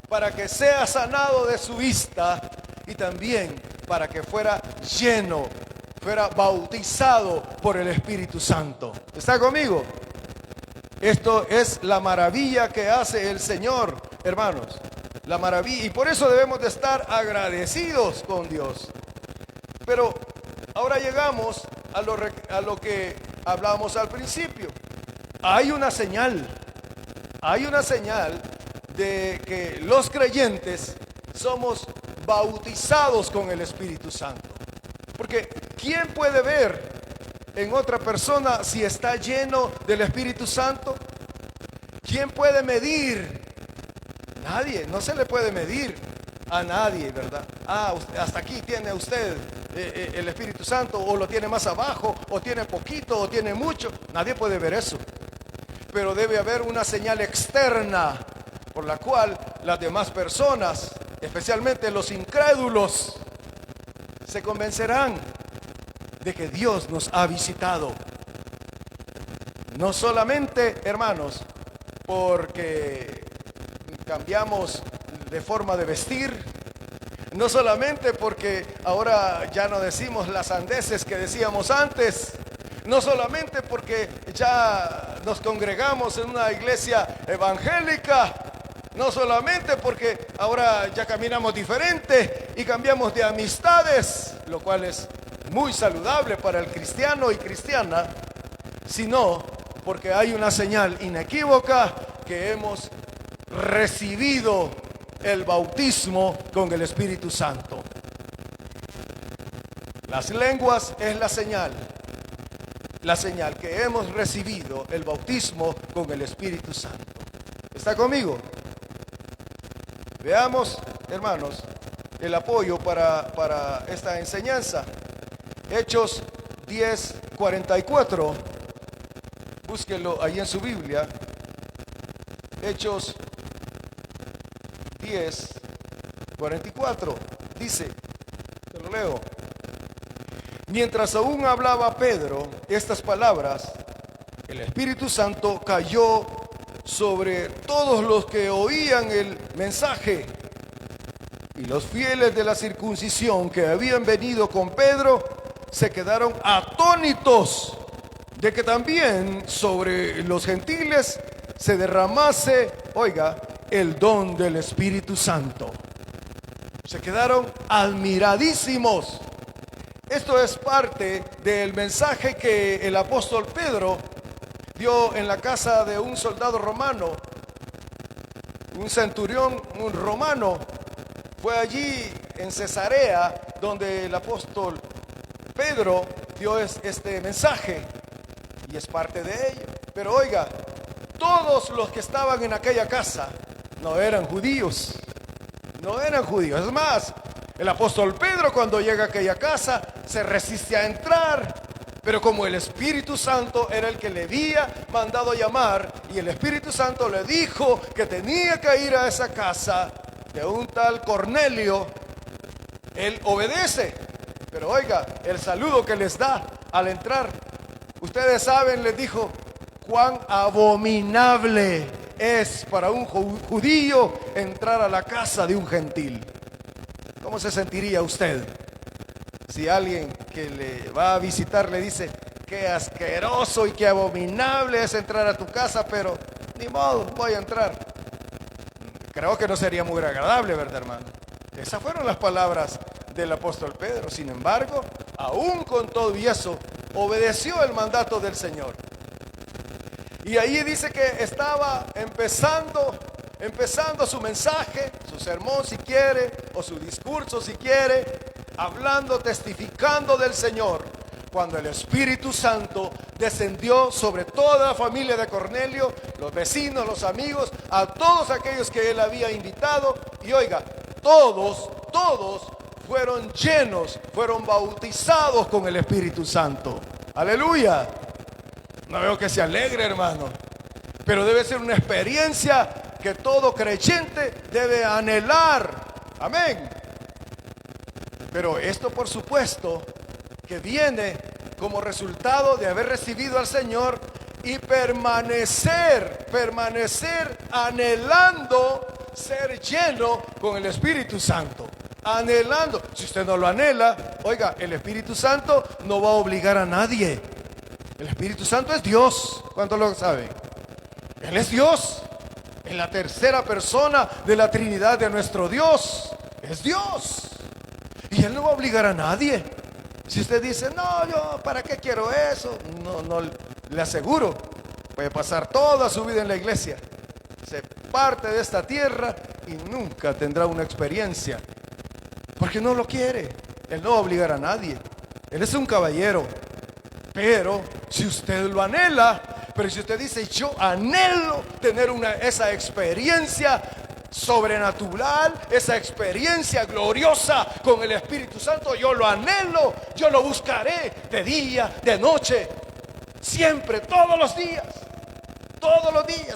para que sea sanado de su vista y también para que fuera lleno, fuera bautizado por el Espíritu Santo. ¿Está conmigo? Esto es la maravilla que hace el Señor, hermanos. La maravilla, y por eso debemos de estar agradecidos con Dios. Pero ahora llegamos a lo que hablamos al principio. Hay una señal de que los creyentes somos bautizados con el Espíritu Santo. Porque ¿quién puede ver en otra persona si está lleno del Espíritu Santo? ¿Quién puede medir? Nadie, no se le puede medir a nadie, ¿verdad? Hasta aquí tiene usted el Espíritu Santo, o lo tiene más abajo, o tiene poquito, o tiene mucho. Nadie puede ver eso. Pero debe haber una señal externa por la cual las demás personas, especialmente los incrédulos, se convencerán de que Dios nos ha visitado. No solamente, hermanos, porque cambiamos de forma de vestir, no solamente porque ahora ya no decimos las sandeces que decíamos antes, no solamente porque ya nos congregamos en una iglesia evangélica, no solamente porque ahora ya caminamos diferente y cambiamos de amistades, lo cual es muy saludable para el cristiano y cristiana, sino porque hay una señal inequívoca que hemos recibido el bautismo con el Espíritu Santo. Las lenguas es la señal que hemos recibido el bautismo con el Espíritu Santo. ¿Está conmigo? Veamos, hermanos, el apoyo para esta enseñanza. Hechos 10:44. Búsquenlo ahí en su Biblia. Hechos 10:44. Dice, te lo leo. Mientras aún hablaba Pedro estas palabras, el Espíritu Santo cayó sobre todos los que oían el mensaje. Y los fieles de la circuncisión que habían venido con Pedro se quedaron atónitos de que también sobre los gentiles se derramase, oiga, el don del Espíritu Santo. Se quedaron admiradísimos. Esto es parte del mensaje que el apóstol Pedro dio en la casa de un soldado romano, un centurión, un romano. Fue allí en Cesarea donde el apóstol Pedro dio este mensaje y es parte de ello. Pero oiga, todos los que estaban en aquella casa no eran judíos. No eran judíos. Es más, el apóstol Pedro cuando llega a aquella casa se resiste a entrar, pero como el Espíritu Santo era el que le había mandado llamar y el Espíritu Santo le dijo que tenía que ir a esa casa de un tal Cornelio, él obedece. Pero oiga, el saludo que les da al entrar, ustedes saben, les dijo, cuán abominable es para un judío entrar a la casa de un gentil. ¿Cómo se sentiría usted? Si alguien que le va a visitar le dice, qué asqueroso y qué abominable es entrar a tu casa, pero ni modo, voy a entrar. Creo que no sería muy agradable, ¿verdad, hermano? Esas fueron las palabras del apóstol Pedro. Sin embargo, aún con todo y eso, obedeció el mandato del Señor. Y ahí dice que estaba empezando su mensaje, su sermón si quiere, o su discurso si quiere, hablando, testificando del Señor, cuando el Espíritu Santo descendió sobre toda la familia de Cornelio, los vecinos, los amigos, a todos aquellos que él había invitado. Y oiga, todos fueron llenos, fueron bautizados con el Espíritu Santo. Aleluya. No veo que se alegre, hermano, pero debe ser una experiencia que todo creyente debe anhelar. Amén. Pero esto, por supuesto, que viene como resultado de haber recibido al Señor y permanecer anhelando ser lleno con el Espíritu Santo. Anhelando. Si usted no lo anhela, oiga, el Espíritu Santo no va a obligar a nadie. El Espíritu Santo es Dios. ¿Cuántos lo saben? Él es Dios. Es la tercera persona de la Trinidad de nuestro Dios. Es Dios. Y Él no va a obligar a nadie. Si usted dice, no, yo, ¿para qué quiero eso? No, le aseguro, puede pasar toda su vida en la iglesia, se parte de esta tierra y nunca tendrá una experiencia. Porque no lo quiere. Él no va a obligar a nadie. Él es un caballero. Pero si usted lo anhela, pero si usted dice, yo anhelo tener esa experiencia sobrenatural, esa experiencia gloriosa con el Espíritu Santo, yo lo anhelo, yo lo buscaré de día, de noche, siempre, todos los días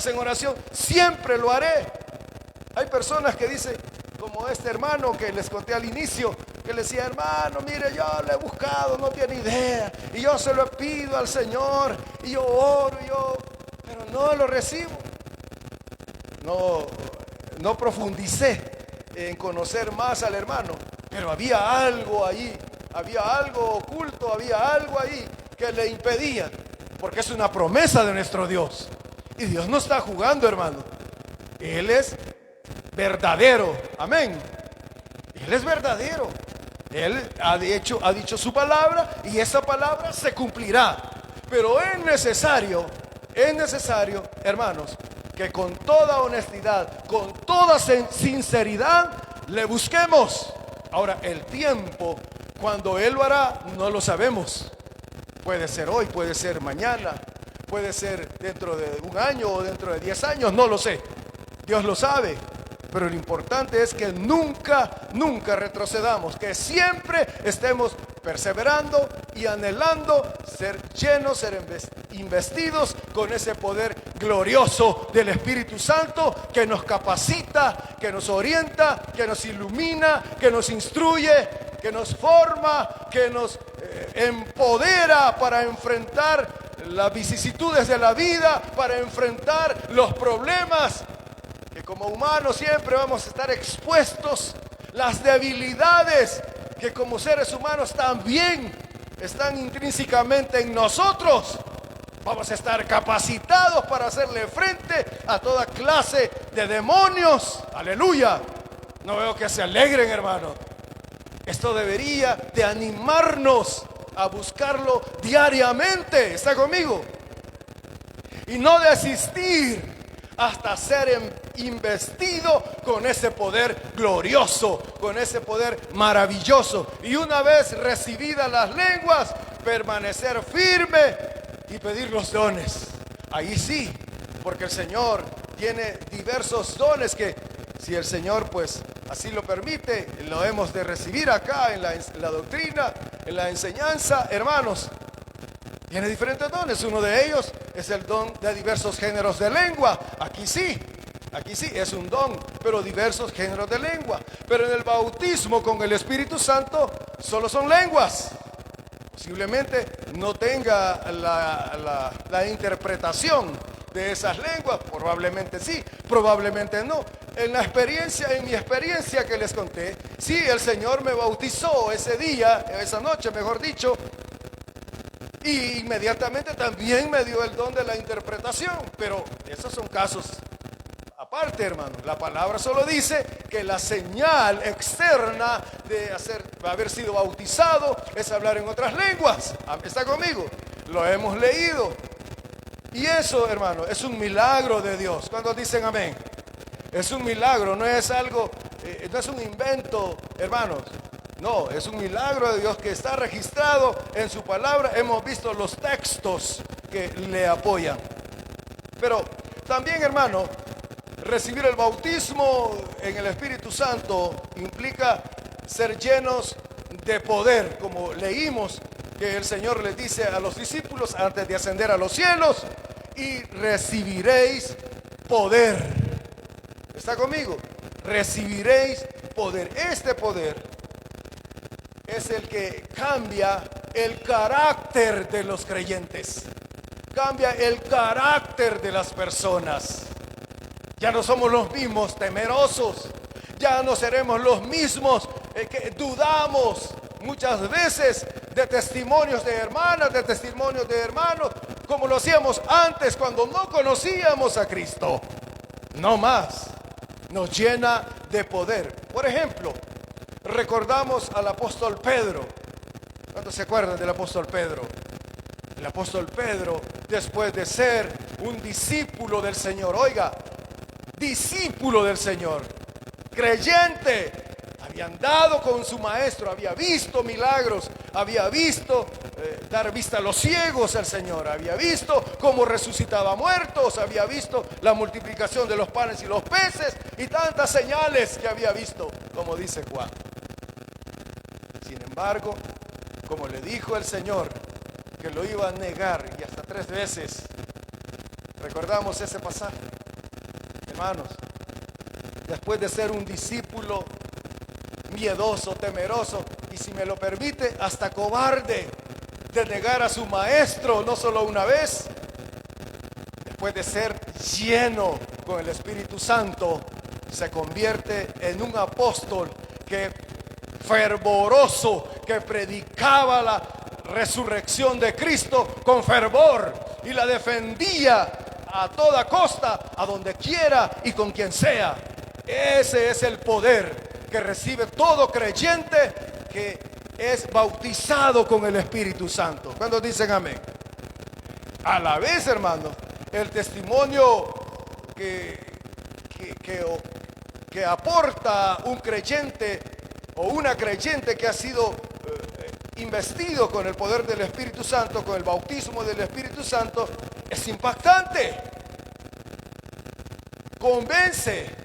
en oración, siempre lo haré. Hay personas que dicen, como este hermano que les conté al inicio, que le decía, hermano, mire, yo lo he buscado, no tiene idea, y yo se lo pido al Señor, y yo oro, pero no lo recibo. No profundicé en conocer más al hermano, pero había algo ahí, había algo oculto, había algo ahí que le impedía, porque es una promesa de nuestro Dios. Y Dios no está jugando, hermano. Él es verdadero. Amén. Él es verdadero. Él ha dicho su palabra y esa palabra se cumplirá. Pero es necesario, hermanos, que con toda honestidad, con toda sinceridad, le busquemos. Ahora, el tiempo, cuando Él lo hará, no lo sabemos. Puede ser hoy, puede ser mañana, puede ser dentro de un año o dentro de 10 años, no lo sé. Dios lo sabe. Pero lo importante es que nunca retrocedamos, que siempre estemos perseverando y anhelando ser llenos, ser investidos con ese poder glorioso del Espíritu Santo que nos capacita, que nos orienta, que nos ilumina, que nos instruye, que nos forma, que nos empodera para enfrentar las vicisitudes de la vida, para enfrentar los problemas. Que como humanos siempre vamos a estar expuestos, las debilidades que como seres humanos también están intrínsecamente en nosotros. Vamos a estar capacitados para hacerle frente a toda clase de demonios. Aleluya. No veo que se alegren, hermano. Esto debería de animarnos a buscarlo diariamente. ¿Está conmigo? Y no desistir hasta ser investido con ese poder glorioso, con ese poder maravilloso. Y una vez recibidas las lenguas, permanecer firme y pedir los dones. Ahí sí, porque el Señor tiene diversos dones que, si el Señor pues así lo permite, lo hemos de recibir acá en la doctrina, en la enseñanza, hermanos. Tiene diferentes dones. Uno de ellos es el don de diversos géneros de lengua. Aquí sí es un don, pero diversos géneros de lengua. Pero en el bautismo con el Espíritu Santo solo son lenguas. Posiblemente no tenga la interpretación de esas lenguas. Probablemente sí, probablemente no. en mi experiencia que les conté, sí, el Señor me bautizó ese día, esa noche, mejor dicho, y inmediatamente también me dio el don de la interpretación, pero esos son casos aparte, hermano. La palabra solo dice que la señal externa de haber sido bautizado es hablar en otras lenguas. ¿Está conmigo? Lo hemos leído. Y eso, hermano, es un milagro de Dios. ¿Cuántos dicen amén? Es un milagro, no es algo, no es un invento, hermanos. No, es un milagro de Dios que está registrado en su palabra. Hemos visto los textos que le apoyan. Pero también, hermano, recibir el bautismo en el Espíritu Santo implica ser llenos de poder, como leímos que el Señor les dice a los discípulos antes de ascender a los cielos: y recibiréis poder. ¿Está conmigo? Recibiréis poder. Este poder es el que cambia el carácter de los creyentes, cambia el carácter de las personas. Ya no somos los mismos temerosos, ya no seremos los mismos que dudamos muchas veces de testimonios de hermanas, de testimonios de hermanos, como lo hacíamos antes cuando no conocíamos a Cristo. No más, nos llena de poder. Por ejemplo, recordamos al apóstol Pedro. ¿Cuántos se acuerdan del apóstol Pedro? El apóstol Pedro, después de ser un discípulo del Señor, oiga, discípulo del Señor, creyente, había andado con su maestro, había visto milagros, había visto dar vista a los ciegos al Señor, había visto cómo resucitaba muertos, había visto la multiplicación de los panes y los peces y tantas señales que había visto, como dice Juan. Sin embargo, como le dijo el Señor que lo iba a negar y hasta 3 veces, recordamos ese pasaje, hermanos. Después de ser un discípulo miedoso, temeroso y, si me lo permite, hasta cobarde, de negar a su maestro no solo una vez, después de ser lleno con el Espíritu Santo, se convierte en un apóstol que fervoroso, que predicaba la resurrección de Cristo con fervor y la defendía a toda costa, a donde quiera y con quien sea. Ese es el poder que recibe todo creyente que es bautizado con el Espíritu Santo. ¿Cuántos dicen amén? A la vez, hermano, el testimonio que aporta un creyente o una creyente que ha sido investido con el poder del Espíritu Santo, con el bautismo del Espíritu Santo, es impactante. Convence.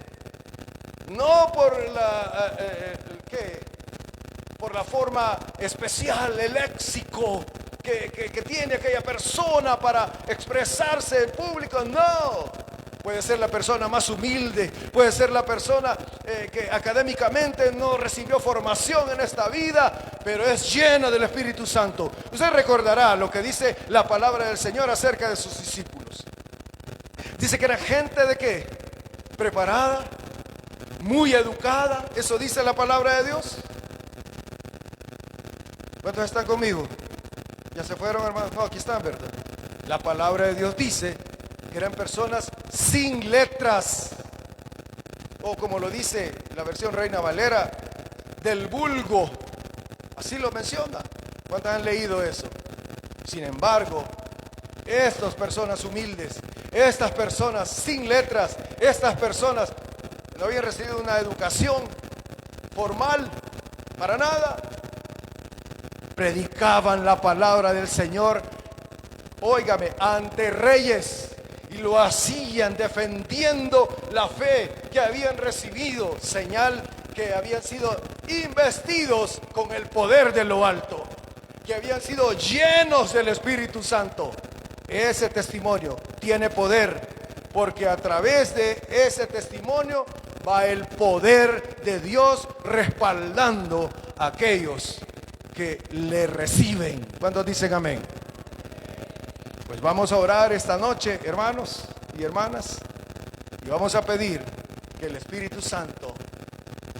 No por por la forma especial, el léxico que tiene aquella persona para expresarse en público. No, puede ser la persona más humilde, puede ser la persona que académicamente no recibió formación en esta vida, pero es llena del Espíritu Santo. Usted recordará lo que dice la palabra del Señor acerca de sus discípulos. Dice que era gente de ¿qué? Preparada, muy educada. Eso dice la palabra de Dios. ¿Cuántos están conmigo? ¿Ya se fueron, hermanos? No, aquí están, ¿verdad? La palabra de Dios dice que eran personas sin letras, o como lo dice la versión Reina Valera, del vulgo. Así lo menciona. ¿Cuántos han leído eso? Sin embargo, estas personas humildes, estas personas sin letras, estas personas no habían recibido una educación formal, para nada, predicaban la palabra del Señor, óigame, ante reyes, y lo hacían defendiendo la fe que habían recibido, señal que habían sido investidos con el poder de lo alto, que habían sido llenos del Espíritu Santo. Ese testimonio tiene poder, porque a través de ese testimonio va el poder de Dios respaldando a aquellos que le reciben. ¿Cuántos dicen amén? Pues vamos a orar esta noche, hermanos y hermanas, y vamos a pedir que el Espíritu Santo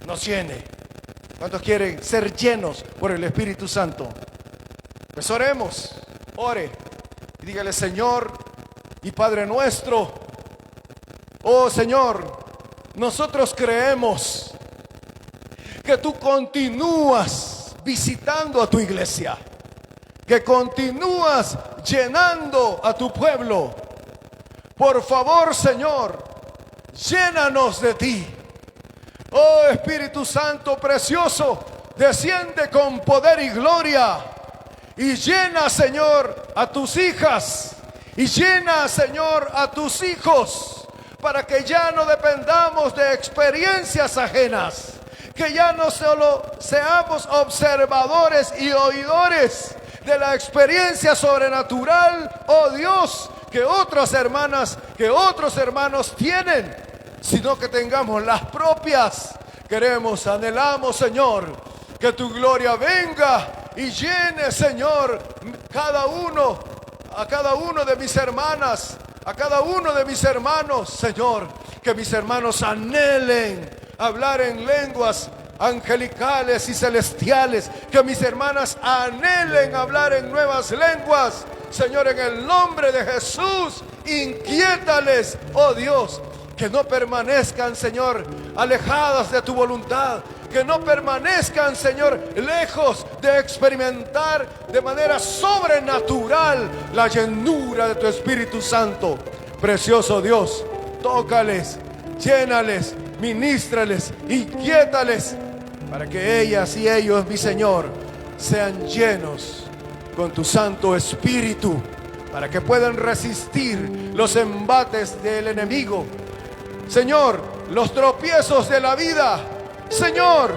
nos llene. ¿Cuántos quieren ser llenos por el Espíritu Santo? Pues oremos, ore y dígale: Señor y Padre nuestro, oh Señor, nosotros creemos que tú continúas visitando a tu iglesia, que continúas llenando a tu pueblo. Por favor, Señor, llénanos de ti. Oh Espíritu Santo precioso, desciende con poder y gloria y llena, Señor, a tus hijas y llena, Señor, a tus hijos, para que ya no dependamos de experiencias ajenas, que ya no solo seamos observadores y oidores de la experiencia sobrenatural, oh Dios, que otras hermanas, que otros hermanos tienen, sino que tengamos las propias. Queremos, anhelamos, Señor, que tu gloria venga y llene, Señor, a cada uno de mis hermanas, a cada uno de mis hermanos, Señor, que mis hermanos anhelen hablar en lenguas angelicales y celestiales, que mis hermanas anhelen hablar en nuevas lenguas, Señor, en el nombre de Jesús. Inquiétales, oh Dios, que no permanezcan, Señor, alejadas de tu voluntad, que no permanezcan, Señor, lejos de experimentar de manera sobrenatural la llenura de tu Espíritu Santo. Precioso Dios, tócales, llénales, ministrales, inquiétales, para que ellas y ellos, mi Señor, sean llenos con tu Santo Espíritu, para que puedan resistir los embates del enemigo. Señor, los tropiezos de la vida, Señor,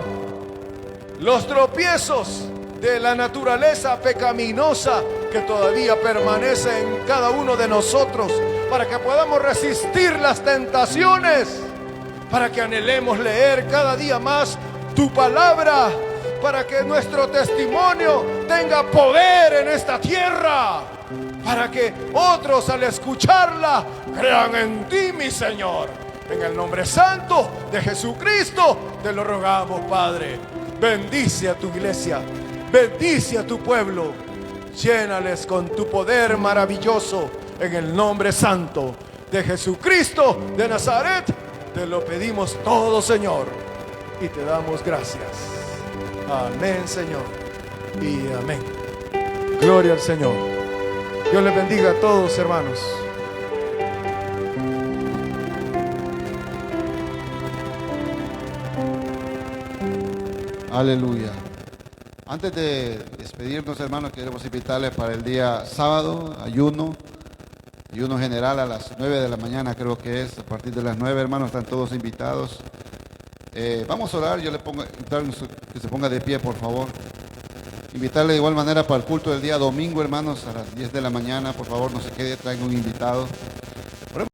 los tropiezos de la naturaleza pecaminosa que todavía permanece en cada uno de nosotros, para que podamos resistir las tentaciones, para que anhelemos leer cada día más tu palabra, para que nuestro testimonio tenga poder en esta tierra, para que otros al escucharla crean en ti, mi Señor. En el nombre santo de Jesucristo te lo rogamos, Padre. Bendice a tu iglesia, bendice a tu pueblo, llénales con tu poder maravilloso. En el nombre santo de Jesucristo de Nazaret te lo pedimos todo, Señor, y te damos gracias. Amén, Señor, y amén. Gloria al Señor. Dios les bendiga a todos, hermanos. Aleluya. Antes de despedirnos, hermanos, queremos invitarles para el día sábado, ayuno general a las 9 de la mañana, creo que es, a partir de las 9, hermanos, están todos invitados. Vamos a orar, yo le pongo, que se ponga de pie, por favor. Invitarle de igual manera para el culto del día domingo, hermanos, a las 10 de la mañana, por favor, no se quede, traigan un invitado.